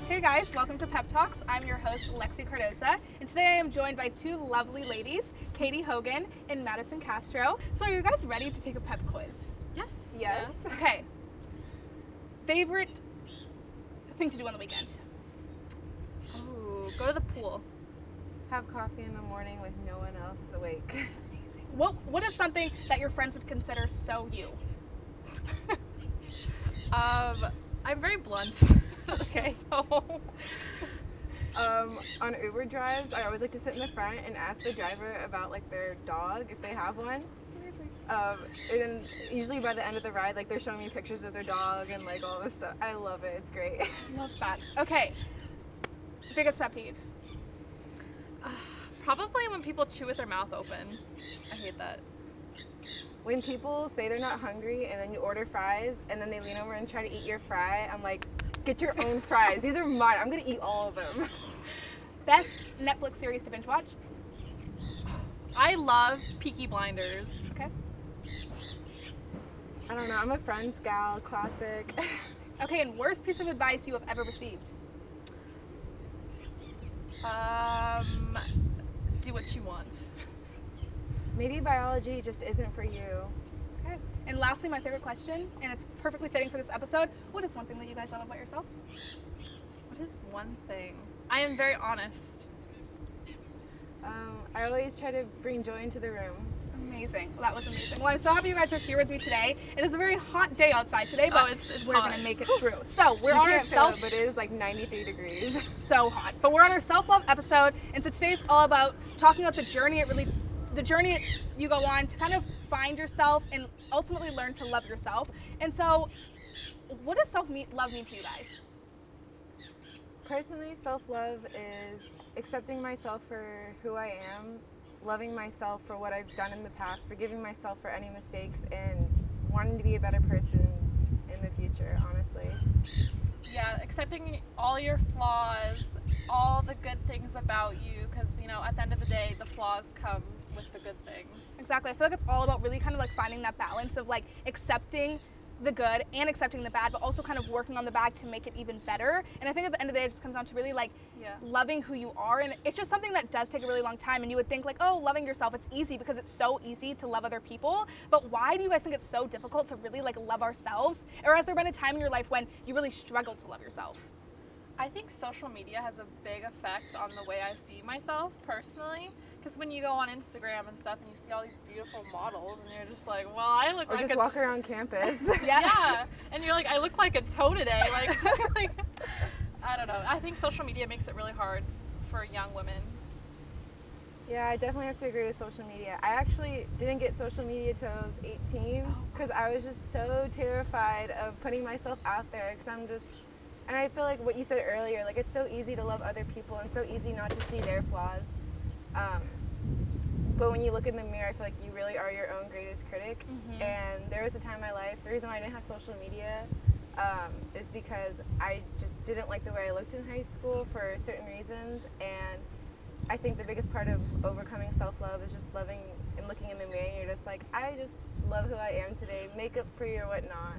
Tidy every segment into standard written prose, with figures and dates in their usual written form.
Hey guys, welcome to PeppTalks. I'm your host, Lexi Cardoza, and today I am joined by two lovely ladies, Katie Hogan and Madison Castro. So are you guys ready to take a pep quiz? Yes. Yes? Okay. Favorite thing to do on the weekend? Oh, go to the pool. Have coffee in the morning with no one else awake. Amazing. What is something that your friends would consider so you? I'm very blunt. Okay. So, On Uber drives, I always like to sit in the front and ask the driver about like their dog if they have one. And then usually by the end of the ride, like they're showing me pictures of their dog and like all this stuff. I love it. It's great. Love that. Okay. Biggest pet peeve? probably when people chew with their mouth open. I hate that. When people say they're not hungry and then you order fries and then they lean over and try to eat your fry, I'm like, get your own fries. These are mine. I'm gonna eat all of them. Best Netflix series to binge watch? I love Peaky Blinders. Okay. I don't know. I'm a Friends gal. Classic. Okay, and worst piece of advice you have ever received? Do what you want. Maybe biology just isn't for you. Okay. And lastly, my favorite question, and it's perfectly fitting for this episode, what is one thing that you guys love about yourself? What is one thing? I am very honest. I always try to bring joy into the room. Amazing. Well, that was amazing. Well, I'm so happy you guys are here with me today. It is a very hot day outside today, but it's we're hot. going to make it through. So we're You on our can't feel self... it, but it is like 93 degrees. So hot. But we're on our self-love episode, and so today's all about talking about the journey you go on to kind of find yourself and ultimately learn to love yourself. And so, what does self-love mean to you guys? Personally, self-love is accepting myself for who I am, loving myself for what I've done in the past, forgiving myself for any mistakes, and wanting to be a better person in the future, honestly. Yeah, accepting all your flaws, all the good things about you, because, at the end of the day, the flaws come with the good things. Exactly. I feel like it's all about really kind of like finding that balance of like accepting the good and accepting the bad, but also kind of working on the bad to make it even better. And I think at the end of the day, it just comes down to really like loving who you are. And it's just something that does take a really long time. And you would think like, oh, loving yourself, it's easy because it's so easy to love other people. But why do you guys think it's so difficult to really like love ourselves? Or has there been a time in your life when you really struggled to love yourself? I think social media has a big effect on the way I see myself personally. Because when you go on Instagram and stuff and you see all these beautiful models and you're just like, well, I look Or like just walk around campus. Yeah. And you're like, I look like a toe today. Like, I don't know. I think social media makes it really hard for young women. Yeah, I definitely have to agree with social media. I actually didn't get social media till I was 18 because I was just so terrified of putting myself out there because and I feel like what you said earlier, like it's so easy to love other people and so easy not to see their flaws. But when you look in the mirror, I feel like you really are your own greatest critic. Mm-hmm. And there was a time in my life, the reason why I didn't have social media is because I just didn't like the way I looked in high school for certain reasons. And I think the biggest part of overcoming self-love is just loving and looking in the mirror and you're just like, I just love who I am today, makeup free or whatnot.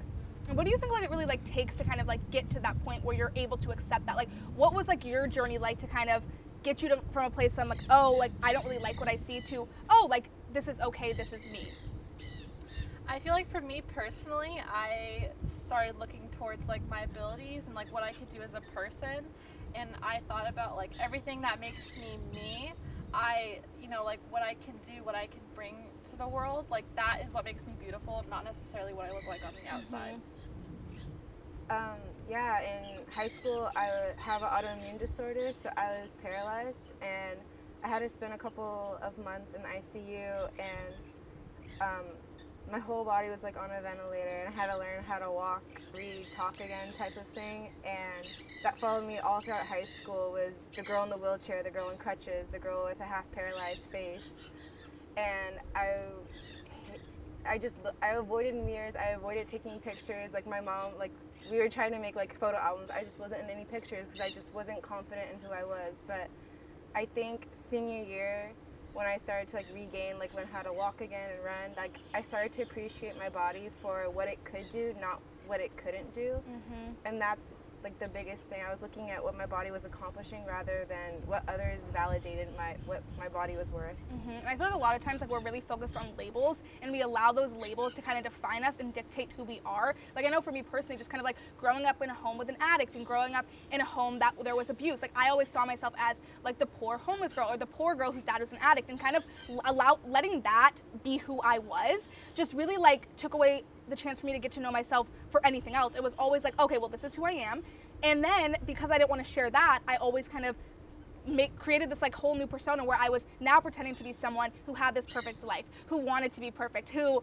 And what do you think like it really like takes to kind of like get to that point where you're able to accept that? Like what was like your journey like to kind of get you from a place where I'm like, oh, like I don't really like what I see to, oh, like this is okay, this is me? I feel like for me personally, I started looking towards like my abilities and like what I could do as a person. And I thought about like everything that makes me me. Like what I can do, what I can bring to the world, like that is what makes me beautiful, not necessarily what I look like on the outside. Yeah, in high school I have an autoimmune disorder, so I was paralyzed and I had to spend a couple of months in the ICU and my whole body was like on a ventilator and I had to learn how to walk, read, talk again type of thing, and that followed me all throughout high school was the girl in the wheelchair, the girl in crutches, the girl with a half paralyzed face. And I avoided mirrors, I avoided taking pictures. Like my mom, like we were trying to make like photo albums. I just wasn't in any pictures because I just wasn't confident in who I was. But I think senior year, when I started to like regain, learn how to walk again and run, like I started to appreciate my body for what it could do, not what it couldn't do. And that's like the biggest thing. I was looking at what my body was accomplishing rather than what others validated what my body was worth. And I feel like a lot of times like we're really focused on labels, and we allow those labels to kind of define us and dictate who we are. Like I know for me personally, just kind of like growing up in a home with an addict and growing up in a home that there was abuse, like I always saw myself as like the poor homeless girl or the poor girl whose dad was an addict, and kind of letting that be who I was just really like took away the chance for me to get to know myself for anything else. It was always like, okay, well, this is who I am. And then because I didn't want to share that, I always kind of created this like whole new persona where I was now pretending to be someone who had this perfect life, who wanted to be perfect, who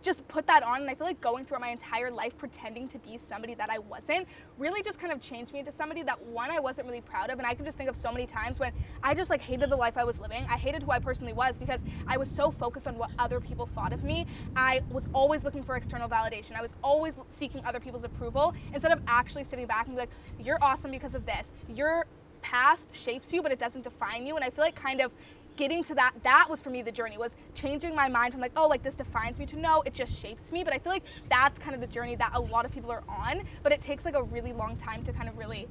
just put that on. And I feel like going throughout my entire life pretending to be somebody that I wasn't really just kind of changed me into somebody that, one, I wasn't really proud of. And I can just think of so many times when I just like hated the life I was living. I hated who I personally was because I was so focused on what other people thought of me. I was always looking for external validation. I was always seeking other people's approval instead of actually sitting back and be like, you're awesome because of this. Your past shapes you, but it doesn't define you. And I feel like kind of getting to that was for me the journey, was changing my mind from like, oh, like this defines me, to no, it just shapes me. But I feel like that's kind of the journey that a lot of people are on, but it takes like a really long time to kind of really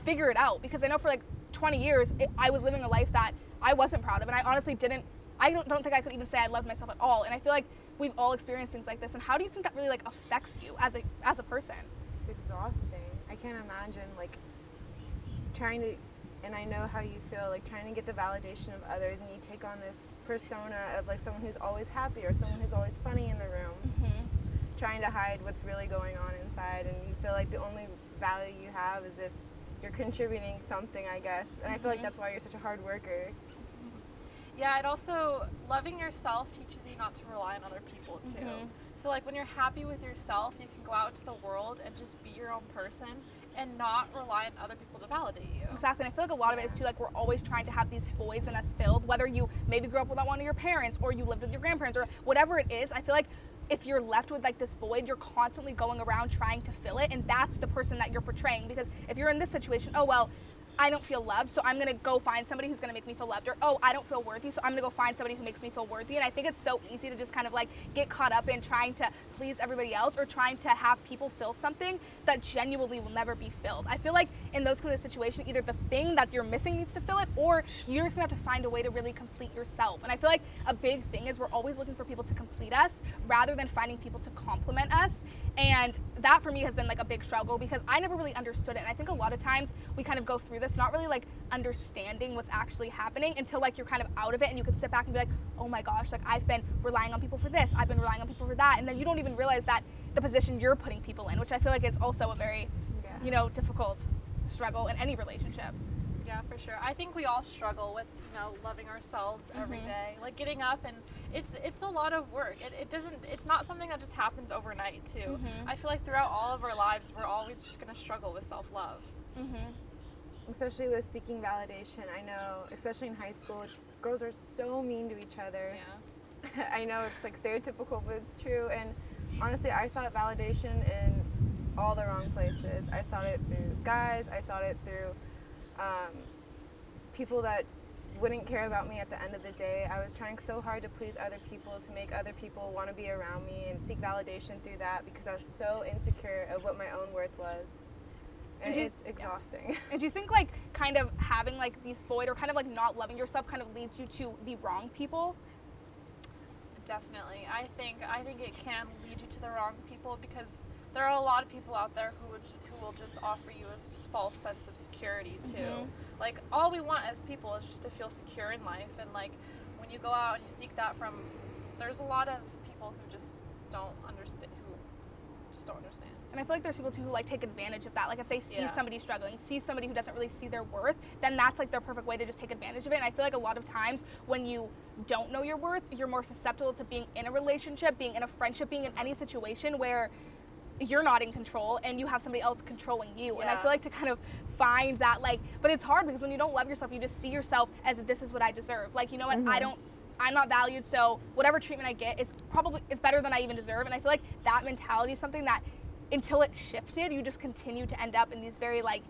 figure it out, because I know for like 20 years I was living a life that I wasn't proud of, and I honestly don't think I could even say I loved myself at all. And I feel like we've all experienced things like this. And how do you think that really like affects you as a person? It's exhausting. I can't imagine like trying to, and I know how you feel, like trying to get the validation of others, and you take on this persona of like someone who's always happy or someone who's always funny in the room, trying to hide what's really going on inside, and you feel like the only value you have is if you're contributing something, I guess. And I feel like that's why you're such a hard worker. Yeah, it also, loving yourself teaches you not to rely on other people too. So like when you're happy with yourself, you can go out into the world and just be your own person and not rely on other people to validate you. Exactly, and I feel like a lot of it is too, like we're always trying to have these voids in us filled, whether you maybe grew up without one of your parents or you lived with your grandparents or whatever it is. I feel like if you're left with like this void, you're constantly going around trying to fill it, and that's the person that you're portraying. Because if you're in this situation, oh well, I don't feel loved, so I'm gonna go find somebody who's gonna make me feel loved. Or, oh, I don't feel worthy, so I'm gonna go find somebody who makes me feel worthy. And I think it's so easy to just kind of like get caught up in trying to please everybody else or trying to have people fill something that genuinely will never be filled. I feel like in those kind of situations, either the thing that you're missing needs to fill it, or you're just gonna have to find a way to really complete yourself. And I feel like a big thing is we're always looking for people to complete us rather than finding people to compliment us. And that for me has been like a big struggle because I never really understood it. And I think a lot of times we kind of go through this not really like understanding what's actually happening until like you're kind of out of it and you can sit back and be like, oh my gosh, like I've been relying on people for this, I've been relying on people for that. And then you don't even realize that the position you're putting people in, which I feel like is also a very, difficult struggle in any relationship. Yeah, for sure. I think we all struggle with, loving ourselves every day. Like getting up, and it's a lot of work. It's not something that just happens overnight too. I feel like throughout all of our lives, we're always just going to struggle with self-love. Especially with seeking validation. I know, especially in high school, girls are so mean to each other. Yeah. I know it's like stereotypical, but it's true. And honestly, I sought validation in all the wrong places. I sought it through guys. I sought it through people that wouldn't care about me at the end of the day. I was trying so hard to please other people, to make other people want to be around me and seek validation through that because I was so insecure of what my own worth was. And it's exhausting. Yeah. And do you think like kind of having like these void or kind of like not loving yourself kind of leads you to the wrong people? Definitely. I think it can lead you to the wrong people because there are a lot of people out there who will just offer you a false sense of security too. Like all we want as people is just to feel secure in life, and like when you go out and you seek that from, there's a lot of people who just don't understand. And I feel like there's people too who like take advantage of that. Like if they see somebody struggling, see somebody who doesn't really see their worth, then that's like their perfect way to just take advantage of it. And I feel like a lot of times when you don't know your worth, you're more susceptible to being in a relationship, being in a friendship, being in any situation where you're not in control and you have somebody else controlling you. And I feel like to kind of find that like, but it's hard because when you don't love yourself, you just see yourself as this is what I deserve. Like, you know what, I'm not valued, so whatever treatment I get is better than I even deserve. And I feel like that mentality is something that until it shifted, you just continue to end up in these very like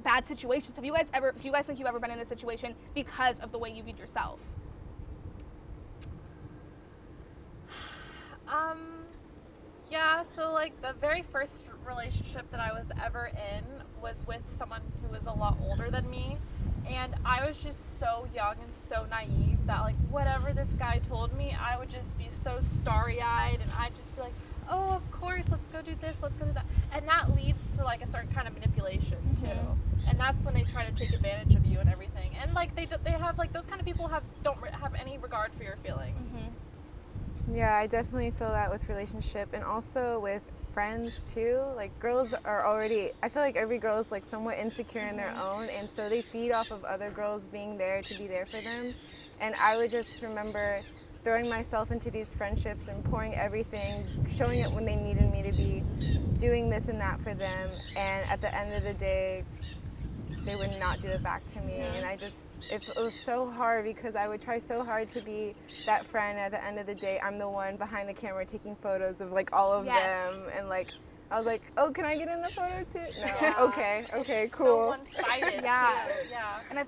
bad situations. Do you guys think you've ever been in a situation because of the way you viewed yourself? Yeah, so like the very first relationship that I was ever in was with someone who was a lot older than me. And I was just so young and so naive that like whatever this guy told me, I would just be so starry-eyed and I'd just be like, oh, of course, let's go do this, let's go do that. And that leads to like a certain kind of manipulation too. And that's when they try to take advantage of you and everything. And like they have like those kind of people don't have any regard for your feelings. Yeah, I definitely feel that with relationship and also with friends too. Like girls are already, I feel like every girl is like somewhat insecure in their own, and so they feed off of other girls being there to be there for them. And I would just remember throwing myself into these friendships and pouring everything, showing it when they needed me to be, doing this and that for them, and at the end of the day they would not do it back to me. And it was so hard because I would try so hard to be that friend. At the end of the day, I'm the one behind the camera taking photos of like all of them, and like I was like, oh, can I get in the photo too? No. Yeah. Okay, It's cool. so one-sided too. Yeah. And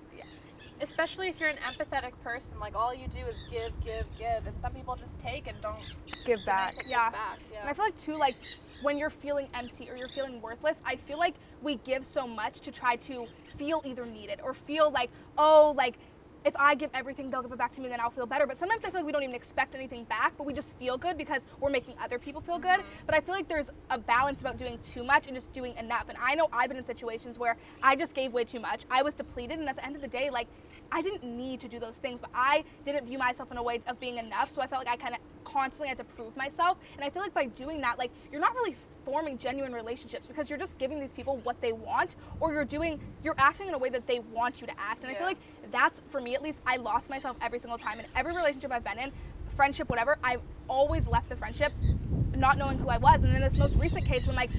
especially if you're an empathetic person, like all you do is give, and some people just take and don't Give back. Yeah. back. And I feel like too, like when you're feeling empty or you're feeling worthless, I feel like we give so much to try to feel either needed or feel like, oh, like if I give everything, they'll give it back to me, then I'll feel better. But sometimes I feel like we don't even expect anything back, but we just feel good because we're making other people feel good. But I feel like there's a balance about doing too much and just doing enough. And I know I've been in situations where I just gave way too much. I was depleted, and at the end of the day, like, I didn't need to do those things, but I didn't view myself in a way of being enough, so I felt like I kind of constantly had to prove myself. And I feel like by doing that, like, you're not really forming genuine relationships because you're just giving these people what they want, or you're acting in a way that they want you to act. And I feel like that's, for me at least, I lost myself every single time. In every relationship I've been in, friendship, whatever, I've always left the friendship not knowing who I was. And in this most recent case, when like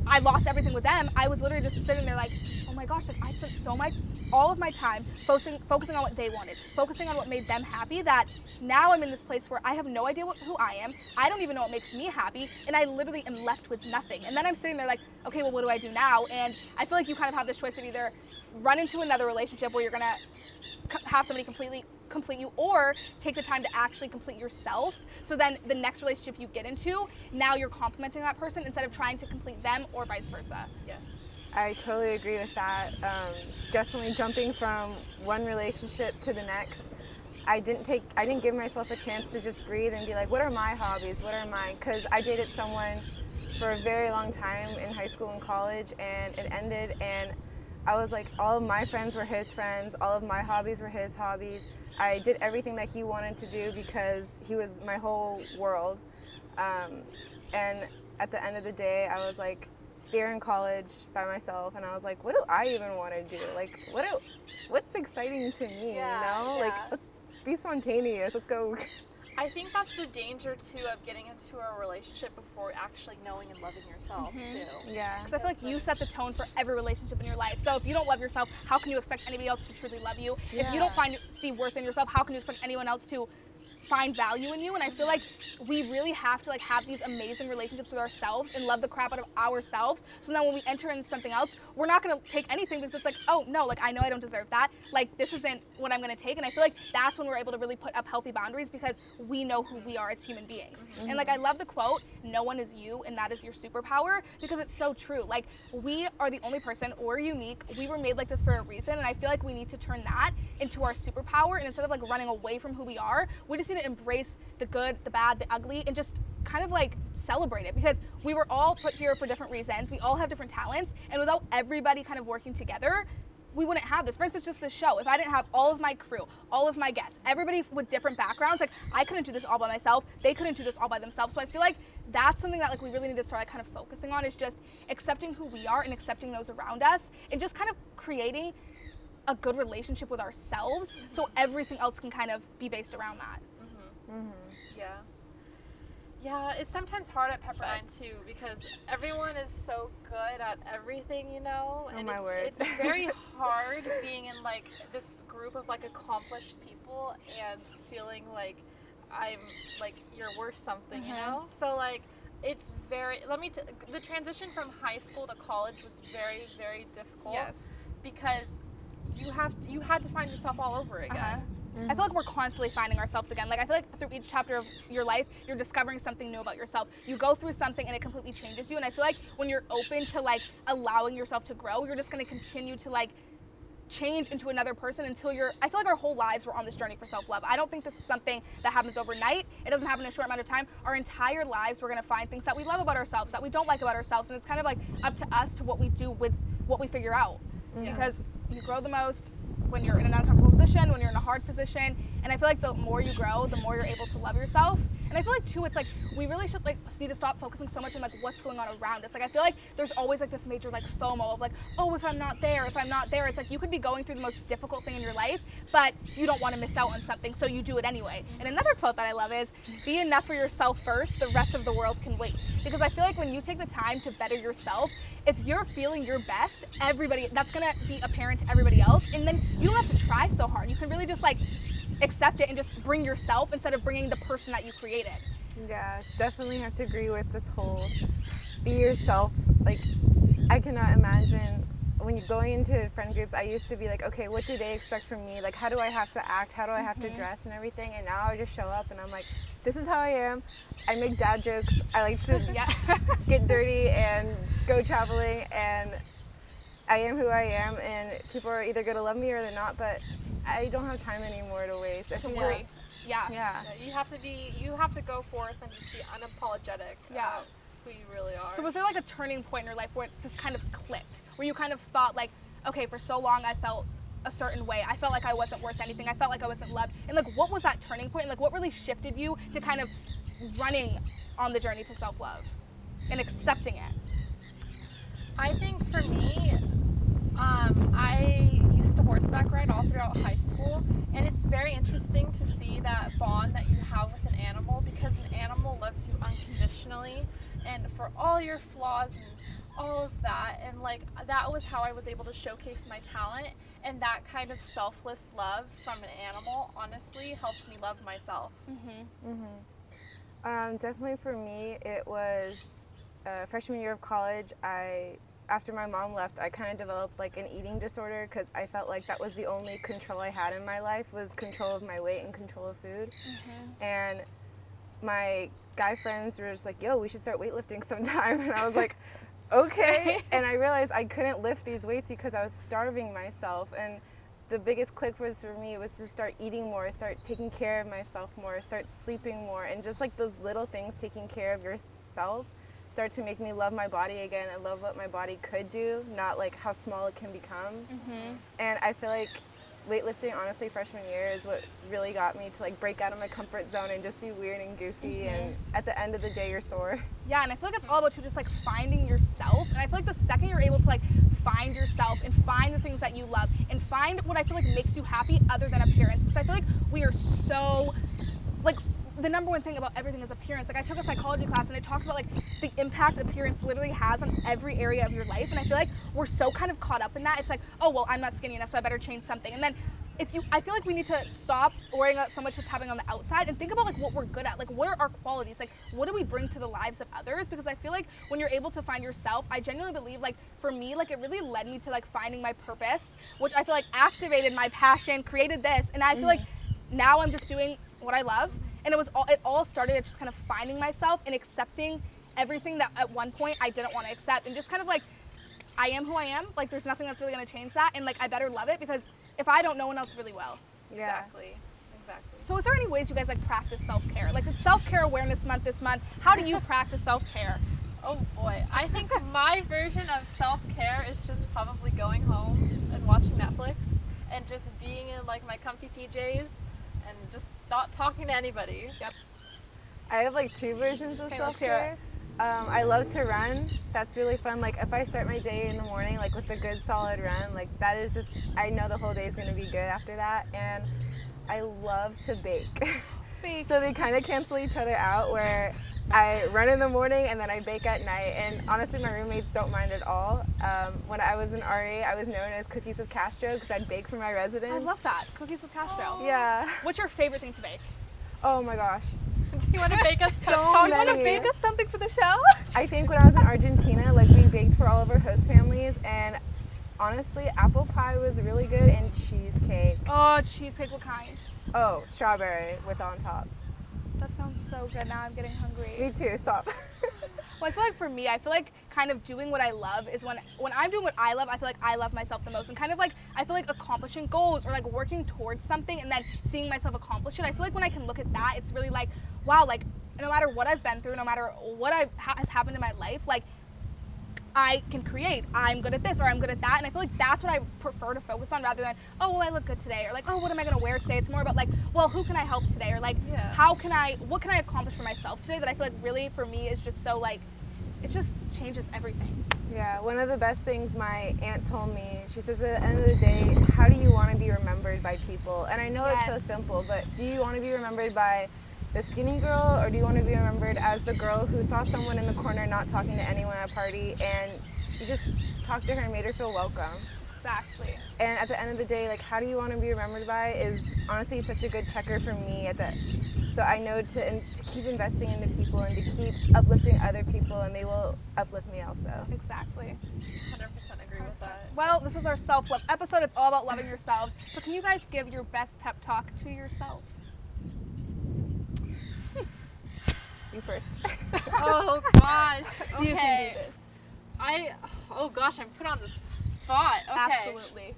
I lost everything with them, I was literally just sitting there like, oh my gosh, like I spent all of my time focusing on what they wanted, focusing on what made them happy, that now I'm in this place where I have no idea who I am. I don't even know what makes me happy, and I literally am left with nothing. And then I'm sitting there like, okay, well, what do I do now? And I feel like you kind of have this choice of either run into another relationship where you're gonna have somebody complete you, or take the time to actually complete yourself. So then the next relationship you get into, now you're complimenting that person instead of trying to complete them, or vice versa. Yes. I totally agree with that. Definitely jumping from one relationship to the next. I didn't give myself a chance to just breathe and be like, what are my hobbies? What are mine? Because I dated someone for a very long time in high school and college, and it ended, and I was like, all of my friends were his friends, all of my hobbies were his hobbies. I did everything that he wanted to do because he was my whole world. And at the end of the day, I was like, there in college by myself, and I was like, what do I even want to do? Like, what's exciting to me, you know? Like, let's be spontaneous, let's go. I think that's the danger too of getting into a relationship before actually knowing and loving yourself too. Yeah. Because I feel like you set the tone for every relationship in your life. So if you don't love yourself, how can you expect anybody else to truly love you? Yeah. If you don't see worth in yourself, how can you expect anyone else to find value in you? And I feel like we really have to like have these amazing relationships with ourselves and love the crap out of ourselves, so then when we enter into something else, we're not going to take anything because it's like, oh no, like I know I don't deserve that, like this isn't what I'm going to take. And I feel like that's when we're able to really put up healthy boundaries, because we know who we are as human beings. And like I love the quote, no one is you and that is your superpower, because it's so true. Like we are the only person, we're unique, we were made like this for a reason, and I feel like we need to turn that into our superpower, and instead of like running away from who we are, we just need to embrace the good, the bad, the ugly, and just kind of like celebrate it, because we were all put here for different reasons. We all have different talents, and without everybody kind of working together, we wouldn't have this. For instance, just this show, if I didn't have all of my crew, all of my guests, everybody with different backgrounds, like I couldn't do this all by myself, they couldn't do this all by themselves. So I feel like that's something that like we really need to start like kind of focusing on, is just accepting who we are and accepting those around us, and just kind of creating a good relationship with ourselves, so everything else can kind of be based around that. Yeah, it's sometimes hard at Pepperdine too, because everyone is so good at everything, you know, and it's very hard being in like this group of like accomplished people and feeling like I'm like you're worth something, you know. So like it's very the transition from high school to college was very, very difficult. Yes. Because you had to find yourself all over again. I feel like we're constantly finding ourselves again. Like, I feel like through each chapter of your life, you're discovering something new about yourself. You go through something and it completely changes you. And I feel like when you're open to like allowing yourself to grow, you're just going to continue to like change into another person until I feel like our whole lives we're on this journey for self-love. I don't think this is something that happens overnight. It doesn't happen in a short amount of time. Our entire lives we're going to find things that we love about ourselves, that we don't like about ourselves, and it's kind of like up to us to what we do with what we figure out. Because you grow the most when you're in an uncomfortable position, when you're in a hard position, and I feel like the more you grow, the more you're able to love yourself. And I feel like too, it's like we really should like need to stop focusing so much on like what's going on around us. Like I feel like there's always like this major like FOMO of like, oh, if I'm not there, it's like you could be going through the most difficult thing in your life, but you don't want to miss out on something, so you do it anyway. And another quote that I love is, be enough for yourself first, the rest of the world can wait. Because I feel like when you take the time to better yourself, if you're feeling your best, that's gonna be apparent to everybody else, and then you don't have to try so hard. You can really just like accept it and just bring yourself instead of bringing the person that you created. Yeah, definitely have to agree with this whole be yourself. Like, I cannot imagine when you're going into friend groups, I used to be like, okay, what do they expect from me? Like, how do I have to act? How do I have to dress and everything? And now I just show up and I'm like, this is how I am. I make dad jokes. I like to get dirty and go traveling, and I am who I am, and people are either going to love me or they're not, but I don't have time anymore to waste. To worry. Yeah. You have to go forth and just be unapologetic about who you really are. So was there like a turning point in your life where it just kind of clicked, where you kind of thought like, okay, for so long I felt a certain way. I felt like I wasn't worth anything. I felt like I wasn't loved. And like, what was that turning point? And like, what really shifted you to kind of running on the journey to self-love and accepting it? I think for me, I used to horseback ride all throughout high school, and it's very interesting to see that bond that you have with an animal, because an animal loves you unconditionally and for all your flaws and all of that, and like that was how I was able to showcase my talent, and that kind of selfless love from an animal honestly helped me love myself. Definitely for me, it was freshman year of college. After my mom left, I kind of developed like an eating disorder, because I felt like that was the only control I had in my life, was control of my weight and control of food. And my guy friends were just like, yo, we should start weightlifting sometime. And I was like, okay. And I realized I couldn't lift these weights because I was starving myself. And the biggest click for me was to start eating more, start taking care of myself more, start sleeping more, and just like those little things, taking care of yourself, start to make me love my body again and love what my body could do, not like how small it can become. And I feel like weightlifting, honestly, freshman year is what really got me to like break out of my comfort zone and just be weird and goofy, and at the end of the day you're sore. Yeah, and I feel like it's all about you just like finding yourself, and I feel like the second you're able to like find yourself and find the things that you love and find what I feel like makes you happy other than appearance, because I feel like we are so like, the number one thing about everything is appearance. Like, I took a psychology class and it talks about like the impact appearance literally has on every area of your life, and I feel like we're so kind of caught up in that. It's like, oh well, I'm not skinny enough, so I better change something. And then I feel like we need to stop worrying about so much what's happening on the outside and think about like what we're good at. Like, what are our qualities? Like, what do we bring to the lives of others? Because I feel like when you're able to find yourself, I genuinely believe like for me, like it really led me to like finding my purpose, which I feel like activated my passion, created this, and I feel like now I'm just doing what I love. And it all started at just kind of finding myself and accepting everything that at one point I didn't want to accept, and just kind of like, I am who I am. Like, there's nothing that's really going to change that, and like I better love it, because if I don't, no one else really will. Exactly. So is there any ways you guys like practice self-care? Like, it's Self-Care Awareness Month this month. How do you practice self-care? Oh boy, I think my version of self-care is just probably going home and watching Netflix and just being in like my comfy PJs and just not talking to anybody. I have like two versions of self-care. I love to run. That's really fun. Like, if I start my day in the morning like with a good solid run, like that is just, I know the whole day is going to be good after that. And I love to bake. So they kind of cancel each other out, where I run in the morning and then I bake at night. And honestly, my roommates don't mind at all. When I was in RA, I was known as Cookies with Castro, because I'd bake for my residents. I love that. Cookies with Castro. Yeah. What's your favorite thing to bake? Oh my gosh. Do you want to bake us So PeppTalks? You want to bake us something for the show? I think when I was in Argentina, like we baked for all of our host families, and honestly, apple pie was really good and cheesecake. Oh, cheesecake, what kind? Oh, strawberry with on top. That sounds so good. Now I'm getting hungry. Me too, stop. Well, I feel like for me, I feel like kind of doing what I love is when I'm doing what I love, I feel like I love myself the most. And kind of like, I feel like accomplishing goals or like working towards something and then seeing myself accomplish it. I feel like when I can look at that, it's really like, wow, like no matter what I've been through, no matter what has happened in my life, like I can create. I'm good at this or I'm good at that. And I feel like that's what I prefer to focus on rather than, oh, well, I look good today or like, oh, what am I going to wear today? It's more about like, well, who can I help today? Or like, what can I accomplish for myself today that I feel like really for me is just so like, it just changes everything. Yeah, one of the best things my aunt told me, she says at the end of the day, how do you want to be remembered by people? And I know it's so simple, but do you want to be remembered by the skinny girl, or do you want to be remembered as the girl who saw someone in the corner not talking to anyone at a party and you just talked to her and made her feel welcome? Exactly. And at the end of the day, like, how do you want to be remembered by is honestly such a good checker for me so I know to keep investing into people and to keep uplifting other people, and they will uplift me also. Exactly. 100% agree with that. Well, this is our self-love episode. It's all about loving yourselves. So can you guys give your best pep talk to yourself? You first. Oh gosh. Okay. You can do this. Oh gosh, I'm put on the spot. Okay. Absolutely.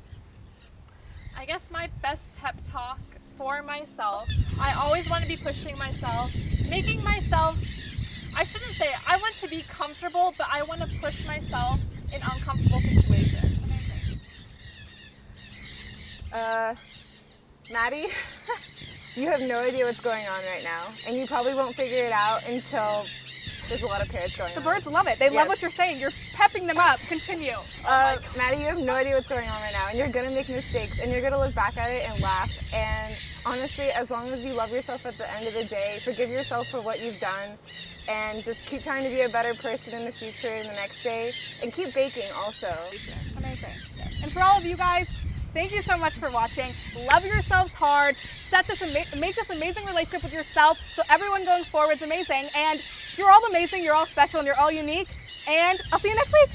I guess my best pep talk for myself, I always want to be pushing myself, making myself, I shouldn't say it, I want to be comfortable, but I want to push myself in uncomfortable situations. Maddie, you have no idea what's going on right now, and you probably won't figure it out until there's a lot of parrots going on. The birds love it. They love what you're saying. You're pepping them up. Continue. Maddie, you have no idea what's going on right now, and you're gonna make mistakes, and you're gonna look back at it and laugh. And honestly, as long as you love yourself at the end of the day, forgive yourself for what you've done, and just keep trying to be a better person in the future and the next day, and keep baking also. Amazing. And for all of you guys, thank you so much for watching. Love yourselves hard. Make this amazing relationship with yourself so everyone going forward is amazing. And you're all amazing, you're all special, and you're all unique. And I'll see you next week.